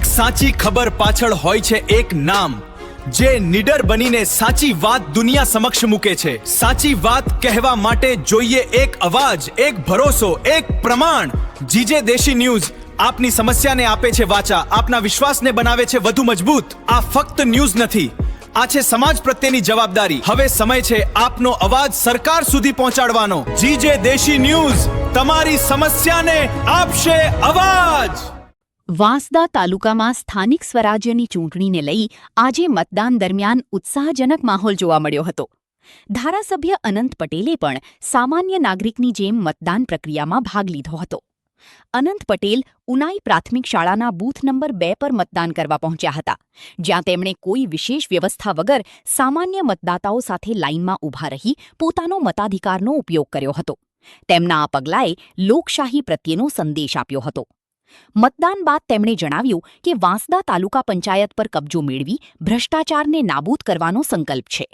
દરેક સાચી ખબર પાછળ હોય છે એક નામ, જે નિડર બનીને સાચી વાત દુનિયા સમક્ષ મૂકે છે। સાચી વાત કહેવા માટે જોઈએ એક અવાજ, એક ભરોસો, એક પ્રમાણ। જીજે દેશી ન્યૂઝ આપની સમસ્યાને આપે છે વાચા, આપના વિશ્વાસને બનાવે છે વધુ મજબૂત। આ ફક્ત ન્યૂઝ નથી, આ છે સમાજ પ્રત્યેની જવાબદારી। હવે સમય છે આપનો અવાજ સરકાર સુધી પહોંચાડવાનો। જીજે દેશી ન્યૂઝ તમારી સમસ્યાને આપશે અવાજ। વાંસદા તાલુકામાં સ્થાનિક સ્વરાજ્યની ચૂંટણીને લઈ આજે મતદાન દરમિયાન ઉત્સાહજનક માહોલ જોવા મળ્યો હતો। ધારાસભ્ય અનંત પટેલે પણ સામાન્ય નાગરિકની જેમ મતદાન પ્રક્રિયામાં ભાગ લીધો હતો। અનંત પટેલ ઉનાઈ પ્રાથમિક શાળાના બૂથ નંબર 2 પર મતદાન કરવા પહોંચ્યા હતા, જ્યાં તેમણે કોઈ વિશેષ વ્યવસ્થા વગર સામાન્ય મતદાતાઓ સાથે લાઇનમાં ઊભા રહી પોતાનો મતાધિકારનો ઉપયોગ કર્યો હતો। તેમના આ પગલાએ લોકશાહી પ્રત્યેનો સંદેશ આપ્યો હતો। મતદાન બાદ તેમણે જણાવ્યું કે વાંસદા તાલુકા પંચાયત પર કબજો મેળવી ભ્રષ્ટાચારને નાબૂદ કરવાનો સંકલ્પ છે।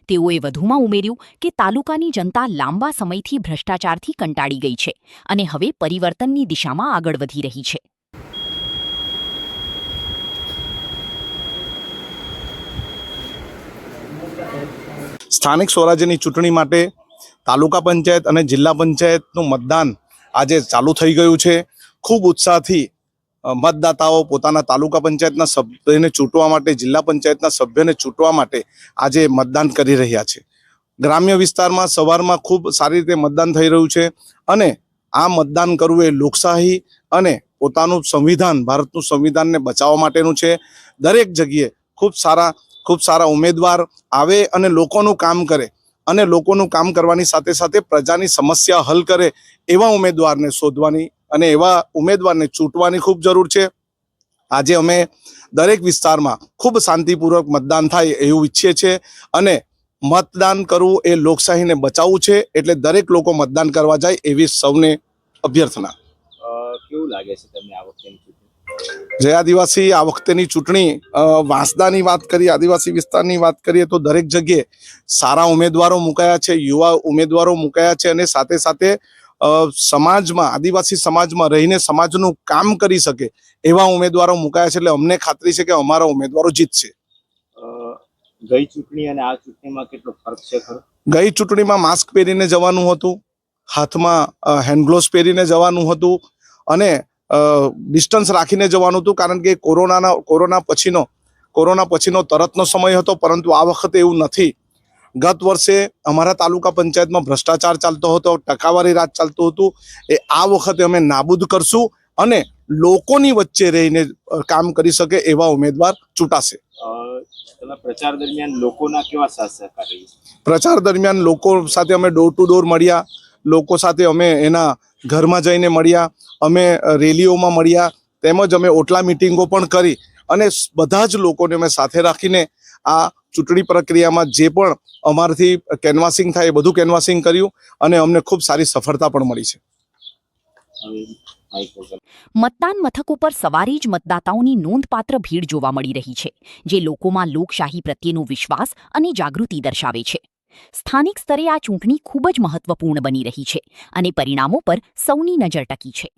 તેઓએ વધુમાં ઉમેર્યું કે તાલુકાની જનતા લાંબા સમયથી ભ્રષ્ટાચારથી કંટાળી ગઈ છે અને હવે પરિવર્તનની દિશામાં આગળ વધી રહી છે। સ્થાનિક સ્વરાજ્યની ચૂંટણી માટે તાલુકા પંચાયત અને જિલ્લા પંચાયતનું મતદાન આજે ચાલુ થઈ ગયું છે। ખૂબ ઉત્સાહથી મતદાતાઓ પોતાના તાલુકા પંચાયતના સભ્યને ચૂંટવા માટે, જિલ્લા પંચાયતના સભ્યને ચૂંટવા માટે આજે મતદાન કરી રહ્યા છે। ગ્રામ્ય વિસ્તારમાં સવારમાં ખૂબ સારી રીતે મતદાન થઈ રહ્યું છે અને આ મતદાન કરવું એ લોકશાહી અને પોતાનું સંવિધાન, ભારતનું સંવિધાનને બચાવવા માટેનું છે। દરેક જગ્યાએ ખૂબ સારા ઉમેદવાર આવે અને લોકોનું કામ કરે અને લોકોનું કામ કરવાની સાથે સાથે પ્રજાની સમસ્યા હલ કરે એવા ઉમેદવારને શોધવાની અને એવા ઉમેદવારને ચૂંટવાની ખૂબ જરૂર છે। આજે અમે દરેક વિસ્તારમાં ખૂબ શાંતિપૂર્વક મતદાન થાય એવું ઈચ્છીએ છીએ અને મતદાન કરવું એ લોકશાહીને બચાવવું છે, એટલે દરેક લોકો મતદાન કરવા જાય એવી સૌને અભ્યર્થના। કેવું લાગે છે તમને આ વખતેની ચૂંટણી? જય આદિવાસી આ વખતેની ચૂંટણી વાંસદાની વાત કરીએ, આદિવાસી વિસ્તારની વાત કરીએ તો દરેક જગ્યાએ સારા ઉમેદવારો મુકાયા છે, યુવા ઉમેદવારો મુકાયા છે અને સાથે સાથે સમાજમાં, આદિવાસી સમાજમાં રહીને સમાજનું કામ કરી શકે એવા ઉમેદવારો મુકાયા છે। એટલે અમને ખાતરી છે કે અમારા ઉમેદવારો જીતશે। ગઈ ચૂંટણી અને આ ચૂંટણીમાં કેટલો ફરક છે ખરો? ગઈ ચૂંટણીમાં માસ્ક પહેરીને જવાનું હતું, હાથમાં હેન્ડગ્લોવ્સ પહેરીને જવાનું હતું અને ડિસ્ટન્સ રાખીને જવાનું હતું, કારણ કે કોરોના પછીનો તરતનો સમય હતો, પરંતુ આ વખતે એવું નથી। ગત વર્ષે અમારા તાલુકા પંચાયતમાં ભ્રષ્ટાચાર ચાલતો હતો, ટકાવારી રાજ ચાલતું હતું, એ આ વખતે અમે નાબૂદ કરશું અને લોકોની વચ્ચે રહીને કામ કરી શકે એવા ઉમેદવાર ચૂંટાશે। પ્રચાર દરમિયાન લોકોના કેવા સાથ સહકાર રહી? પ્રચાર દરમિયાન લોકો સાથે અમે ડોર ટુ ડોર મળ્યા, લોકો સાથે અમે એના ઘરમાં જઈને મળ્યા, અમે રેલીઓમાં મળ્યા, તેમજ અમે ઓટલા મિટિંગો પણ કરી અને બધા જ લોકોને અમે સાથે રાખીને આ ચૂંટણી પ્રક્રિયામાં જે પણ અમારાથી કેનવાસિંગ થાય એ બધું કેનવાસિંગ કર્યું અને અમને ખૂબ સારી સફળતા પણ મળી છે। મતદાન મથકો પર સવારે જ મતદાતાઓની નોંધપાત્ર ભીડ જોવા મળી રહી છે, જે લોકોમાં લોકશાહી પ્રત્યેનો વિશ્વાસ અને જાગૃતિ દર્શાવે છે। સ્થાનિક સ્તરે આ ચૂંટણી ખૂબ જ મહત્વપૂર્ણ બની રહી છે અને પરિણામો પર સૌની નજર ટકી છે।